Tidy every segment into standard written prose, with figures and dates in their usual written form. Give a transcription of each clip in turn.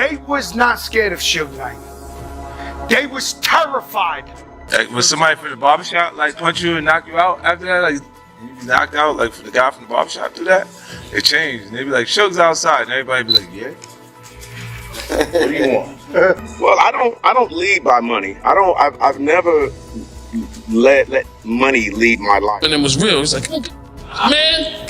They was not scared of Suge Knight. They was terrified. Like, was somebody from the barbershop like punch you and knock you out after that? Like, you be knocked out like the guy from the barbershop do that? It changed. And they be like, Suge's outside, and everybody be like, yeah. What do you want? Well, I don't lead by money. I've never let money lead my life. And it was real. It's like, man.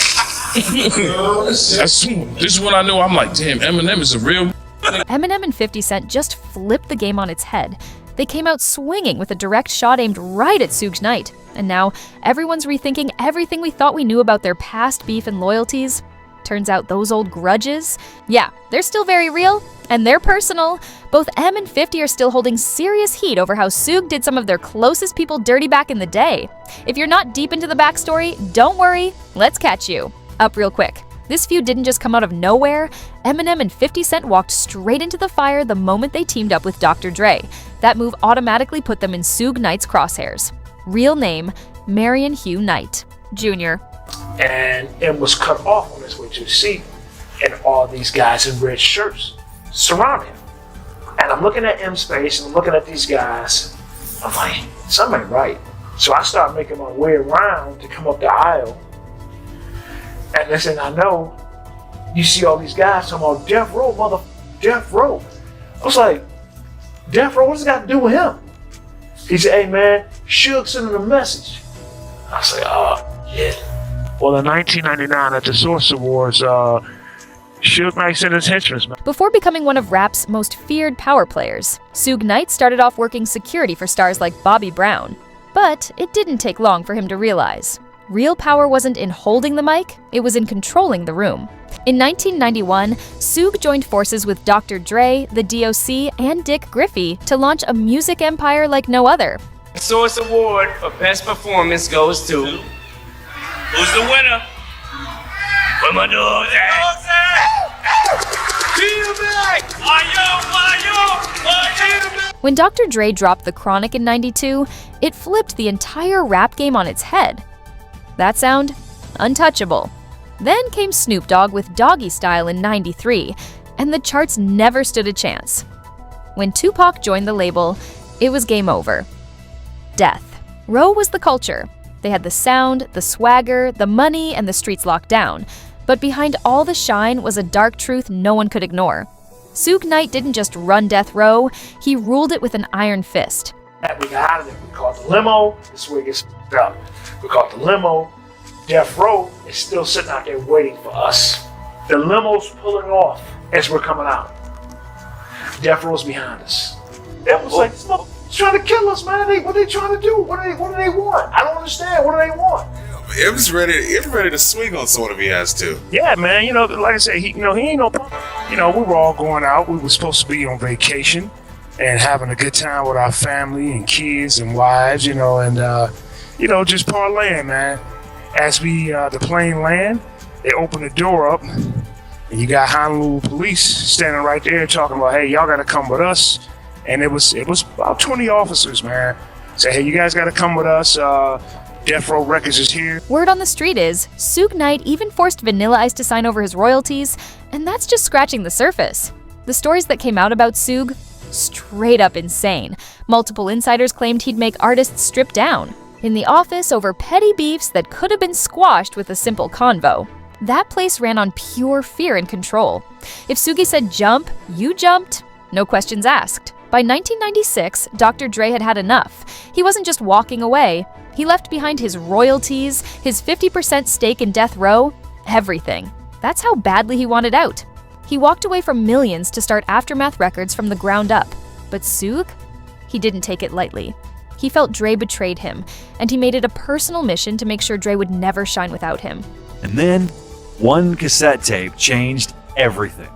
This is when I knew. I'm like, damn, Eminem is a real. Eminem and 50 Cent just flipped the game on its head. They came out swinging with a direct shot aimed right at Suge Knight. And now, everyone's rethinking everything we thought we knew about their past beef and loyalties. Turns out those old grudges, yeah, they're still very real, and they're personal. Both M and 50 are still holding serious heat over how Suge did some of their closest people dirty back in the day. If you're not deep into the backstory, don't worry, let's catch you up real quick. This feud didn't just come out of nowhere. Eminem and 50 Cent walked straight into the fire the moment they teamed up with Dr. Dre. That move automatically put them in Suge Knight's crosshairs. Real name, Marion Hugh Knight, Jr. And M was cut off on his way to the seat, and all these guys in red shirts surround him. And I'm looking at M's face, and I'm looking at these guys. I'm like, something ain't right. So I start making my way around to come up the aisle. And next thing I know, you see all these guys talking about Death Row, Death Row. I was like, Death Row, what's it got to do with him? He said, hey man, Suge sent him a message. I was like, oh, yeah. Well, in 1999 at the Source Awards, Suge Knight sent his henchmen. Before becoming one of rap's most feared power players, Suge Knight started off working security for stars like Bobby Brown. But it didn't take long for him to realize. Real power wasn't in holding the mic, it was in controlling the room. In 1991, Suge joined forces with Dr. Dre, the DOC, and Dick Griffey to launch a music empire like no other. The Source Award for Best Performance goes to... Who's the winner? Where my dogs at? When Dr. Dre dropped The Chronic in '92, it flipped the entire rap game on its head. That sound? Untouchable. Then came Snoop Dogg with Doggy Style in '93, and the charts never stood a chance. When Tupac joined the label, it was game over. Death. Row was the culture. They had the sound, the swagger, the money, and the streets locked down. But behind all the shine was a dark truth no one could ignore. Suge Knight didn't just run Death Row, he ruled it with an iron fist. We got out of there. We caught the limo. This is where it gets up. We caught the limo. Death Row is still sitting out there waiting for us. The limo's pulling off as we're coming out. Death Row's behind us. That was like, this motherfucker's trying to kill us, man. What are they trying to do? What do they want? I don't understand. What do they want? M's ready to swing on someone if he has to. Yeah, man. You know, like I said, he ain't no. You know, we were all going out. We were supposed to be on vacation and having a good time with our family and kids and wives. You know, and just parlaying, man. As the plane land, they open the door up, and you got Honolulu police standing right there talking about, hey, y'all got to come with us. And it was about 20 officers, man. Say, hey, you guys got to come with us. Death Row Records is here. Word on the street is, Suge Knight even forced Vanilla Ice to sign over his royalties, and that's just scratching the surface. The stories that came out about Suge, straight up insane. Multiple insiders claimed he'd make artists strip down in the office over petty beefs that could have been squashed with a simple convo. That place ran on pure fear and control. If Suge said jump, you jumped, no questions asked. By 1996, Dr. Dre had had enough. He wasn't just walking away. He left behind his royalties, his 50% stake in Death Row, everything. That's how badly he wanted out. He walked away from millions to start Aftermath Records from the ground up. But Suge? He didn't take it lightly. He felt Dre betrayed him, and he made it a personal mission to make sure Dre would never shine without him. And then, one cassette tape changed everything.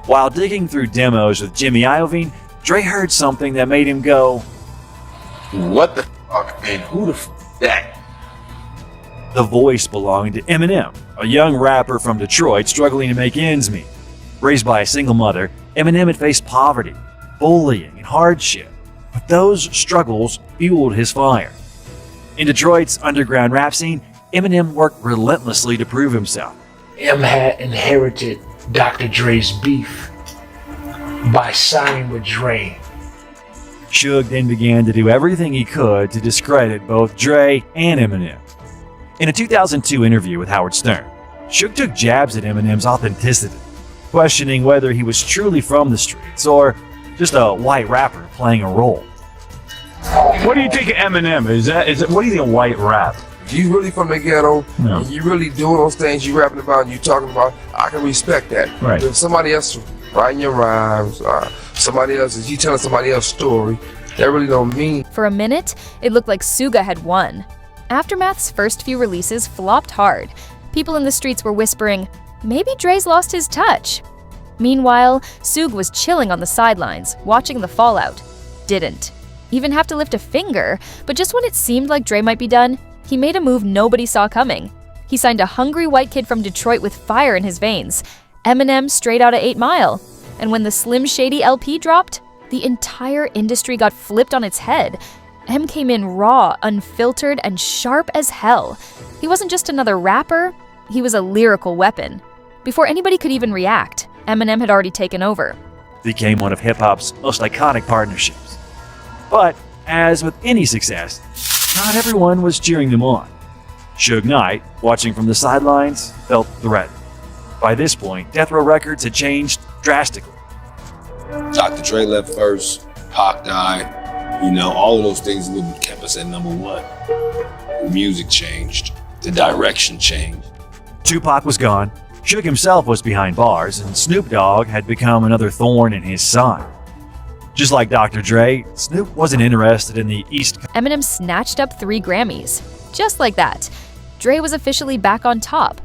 While digging through demos with Jimmy Iovine, Dre heard something that made him go, What the fuck, man? Who the fuck that? The voice belonged to Eminem, a young rapper from Detroit struggling to make ends meet. Raised by a single mother, Eminem had faced poverty, bullying, and hardship. But those struggles fueled his fire. In Detroit's underground rap scene, Eminem worked relentlessly to prove himself. M had inherited Dr. Dre's beef by signing with Dre. Suge then began to do everything he could to discredit both Dre and Eminem. In a 2002 interview with Howard Stern, Suge took jabs at Eminem's authenticity, questioning whether he was truly from the streets or just a white rapper playing a role. What do you think of Eminem? What do you think of white rap? If you really from the ghetto, No. and you really doing those things you rapping about and you talking about, I can respect that. Right. If somebody else writing your rhymes, somebody else, is you telling somebody else's story, that really don't mean. For a minute, it looked like Suga had won. Aftermath's first few releases flopped hard. People in the streets were whispering, maybe Dre's lost his touch. Meanwhile, Suge was chilling on the sidelines, watching the fallout. Didn't even have to lift a finger, but just when it seemed like Dre might be done, he made a move nobody saw coming. He signed a hungry white kid from Detroit with fire in his veins, Eminem straight out of 8 Mile. And when the Slim Shady LP dropped, the entire industry got flipped on its head. M came in raw, unfiltered, and sharp as hell. He wasn't just another rapper, he was a lyrical weapon. Before anybody could even react, Eminem had already taken over. Became one of hip-hop's most iconic partnerships. But, as with any success, not everyone was cheering them on. Suge Knight, watching from the sidelines, felt threatened. By this point, Death Row Records had changed drastically. Dr. Dre left first, Pac died, all of those things would kept us at number one. The music changed, the direction changed. Tupac was gone, Suge himself was behind bars, and Snoop Dogg had become another thorn in his side. Just like Dr. Dre, Snoop wasn't interested in the East Coast. Eminem snatched up 3 Grammys. Just like that, Dre was officially back on top.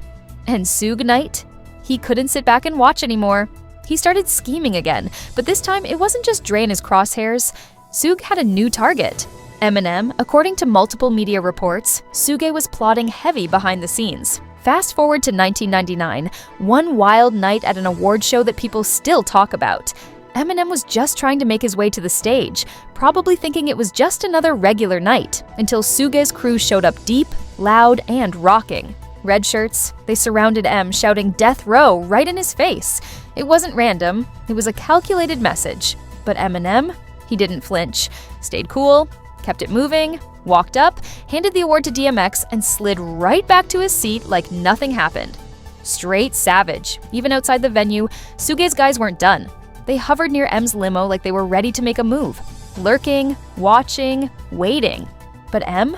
And Suge Knight? He couldn't sit back and watch anymore. He started scheming again, but this time it wasn't just Dre in his crosshairs. Suge had a new target. Eminem. According to multiple media reports, Suge was plotting heavy behind the scenes. Fast forward to 1999, one wild night at an award show that people still talk about. Eminem was just trying to make his way to the stage, probably thinking it was just another regular night, until Suge's crew showed up deep, loud, and rocking. Red shirts, they surrounded M, shouting "Death Row" right in his face. It wasn't random, it was a calculated message. But Eminem, he didn't flinch, stayed cool, kept it moving, walked up, handed the award to DMX, and slid right back to his seat like nothing happened. Straight savage. Even outside the venue, Suge's guys weren't done. They hovered near M's limo like they were ready to make a move. Lurking, watching, waiting. But M?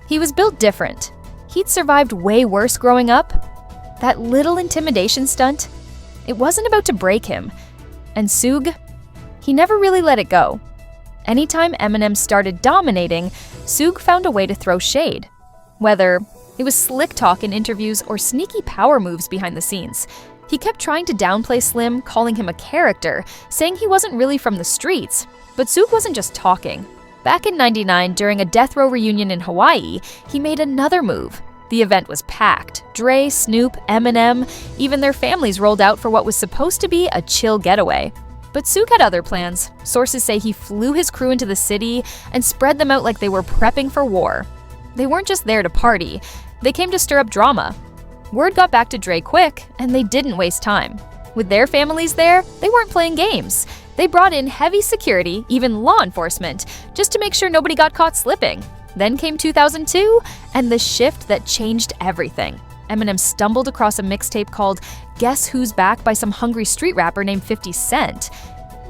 He was built different. He'd survived way worse growing up. That little intimidation stunt, it wasn't about to break him. And Suge? He never really let it go. Anytime Eminem started dominating, Suge found a way to throw shade. Whether it was slick talk in interviews or sneaky power moves behind the scenes, he kept trying to downplay Slim, calling him a character, saying he wasn't really from the streets. But Suge wasn't just talking. Back in '99, during a Death Row reunion in Hawaii, he made another move. The event was packed. Dre, Snoop, Eminem, even their families rolled out for what was supposed to be a chill getaway. But Suge had other plans. Sources say he flew his crew into the city and spread them out like they were prepping for war. They weren't just there to party, they came to stir up drama. Word got back to Dre quick, and they didn't waste time. With their families there, they weren't playing games. They brought in heavy security, even law enforcement, just to make sure nobody got caught slipping. Then came 2002, and the shift that changed everything. Eminem stumbled across a mixtape called Guess Who's Back by some hungry street rapper named 50 Cent.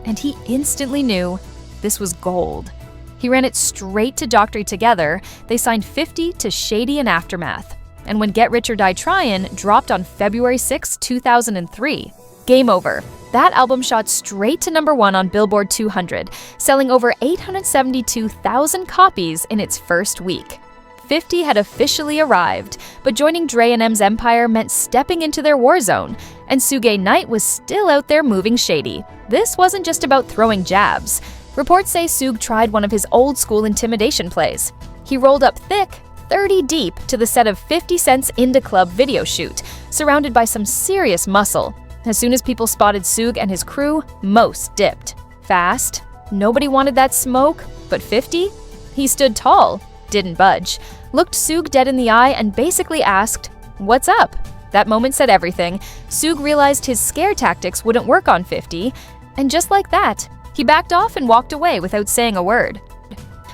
And he instantly knew this was gold. He ran it straight to Dr. Together. They signed 50 to Shady and Aftermath. And when Get Rich or Die Tryin' dropped on February 6, 2003, game over. That album shot straight to #1 on Billboard 200, selling over 872,000 copies in its first week. 50 had officially arrived, but joining Dre and M's empire meant stepping into their war zone, and Suge Knight was still out there moving shady. This wasn't just about throwing jabs. Reports say Suge tried one of his old-school intimidation plays. He rolled up thick, 30 deep, to the set of 50 Cent's Indie Club video shoot, surrounded by some serious muscle. As soon as people spotted Suge and his crew, most dipped. Fast, nobody wanted that smoke, but 50? He stood tall, didn't budge, looked Suge dead in the eye and basically asked, "What's up?" That moment said everything. Suge realized his scare tactics wouldn't work on 50. And just like that, he backed off and walked away without saying a word.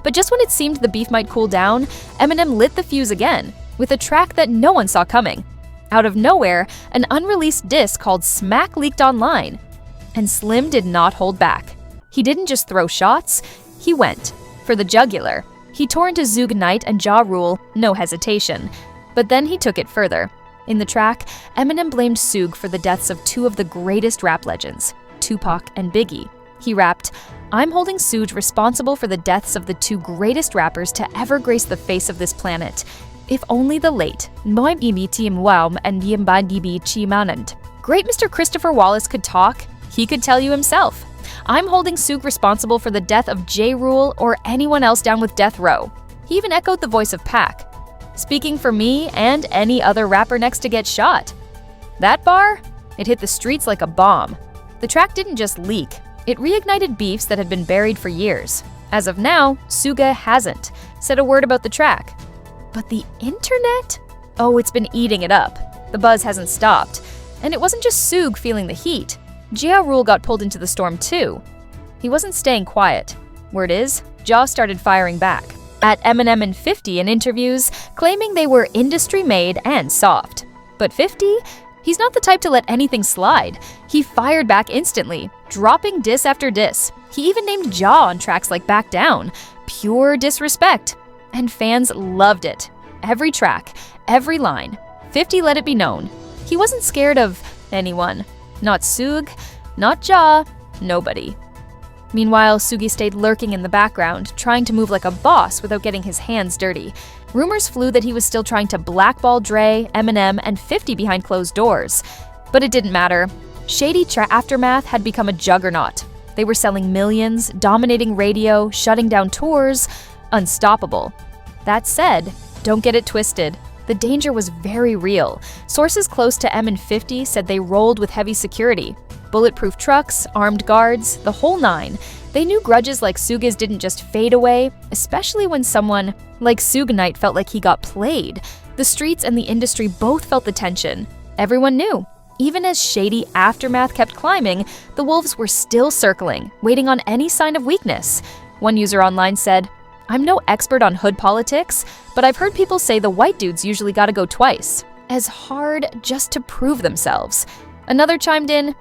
But just when it seemed the beef might cool down, Eminem lit the fuse again, with a track that no one saw coming. Out of nowhere, an unreleased diss called Smack leaked online. And Slim did not hold back. He didn't just throw shots, he went for the jugular. He tore into Suge Knight and Ja Rule, no hesitation. But then he took it further. In the track, Eminem blamed Suge for the deaths of two of the greatest rap legends, Tupac and Biggie. He rapped, "I'm holding Suge responsible for the deaths of the two greatest rappers to ever grace the face of this planet. If only the late Noam Imi Waum and Yimbandibi Chimanand." Great Mr. Christopher Wallace could talk, he could tell you himself. I'm holding Suge responsible for the death of J. Rule or anyone else down with death row. He even echoed the voice of Pac, speaking for me and any other rapper next to get shot. That bar? It hit the streets like a bomb. The track didn't just leak, it reignited beefs that had been buried for years. As of now, Suga hasn't said a word about the track. But the internet? Oh, it's been eating it up. The buzz hasn't stopped. And it wasn't just Suge feeling the heat. Ja Rule got pulled into the storm too. He wasn't staying quiet. Word is, Ja started firing back at Eminem and 50 in interviews, claiming they were industry-made and soft. But 50? He's not the type to let anything slide. He fired back instantly, dropping diss after diss. He even named Ja on tracks like Back Down. Pure disrespect. And fans loved it. Every track, every line. 50 let it be known. He wasn't scared of anyone. Not Suge, not Ja, nobody. Meanwhile, Sugi stayed lurking in the background, trying to move like a boss without getting his hands dirty. Rumors flew that he was still trying to blackball Dre, Eminem, and 50 behind closed doors. But it didn't matter. Shady Aftermath had become a juggernaut. They were selling millions, dominating radio, shutting down tours, unstoppable. That said, don't get it twisted. The danger was very real. Sources close to M and 50 said they rolled with heavy security. Bulletproof trucks, armed guards, the whole nine. They knew grudges like Suge's didn't just fade away, especially when someone like Suge Knight felt like he got played. The streets and the industry both felt the tension. Everyone knew. Even as shady aftermath kept climbing, the wolves were still circling, waiting on any sign of weakness. One user online said, "I'm no expert on hood politics, but I've heard people say the white dudes usually gotta go twice, as hard just to prove themselves." Another chimed in,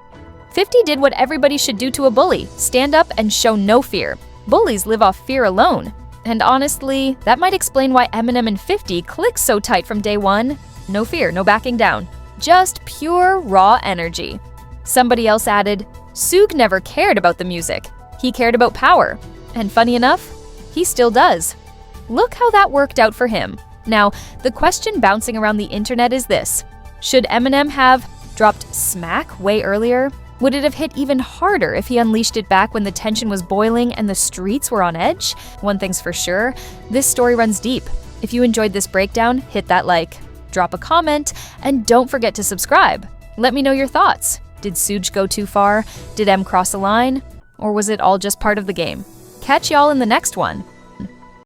50 did what everybody should do to a bully, stand up and show no fear. Bullies live off fear alone. And honestly, that might explain why Eminem and 50 clicked so tight from day one. No fear, no backing down. Just pure, raw energy. Somebody else added, Suge never cared about the music. He cared about power. And funny enough, he still does. Look how that worked out for him. Now, the question bouncing around the internet is this. Should Eminem have dropped Smack way earlier? Would it have hit even harder if he unleashed it back when the tension was boiling and the streets were on edge? One thing's for sure, this story runs deep. If you enjoyed this breakdown, hit that like, drop a comment, and don't forget to subscribe. Let me know your thoughts. Did Suge go too far? Did M cross a line? Or was it all just part of the game? Catch y'all in the next one.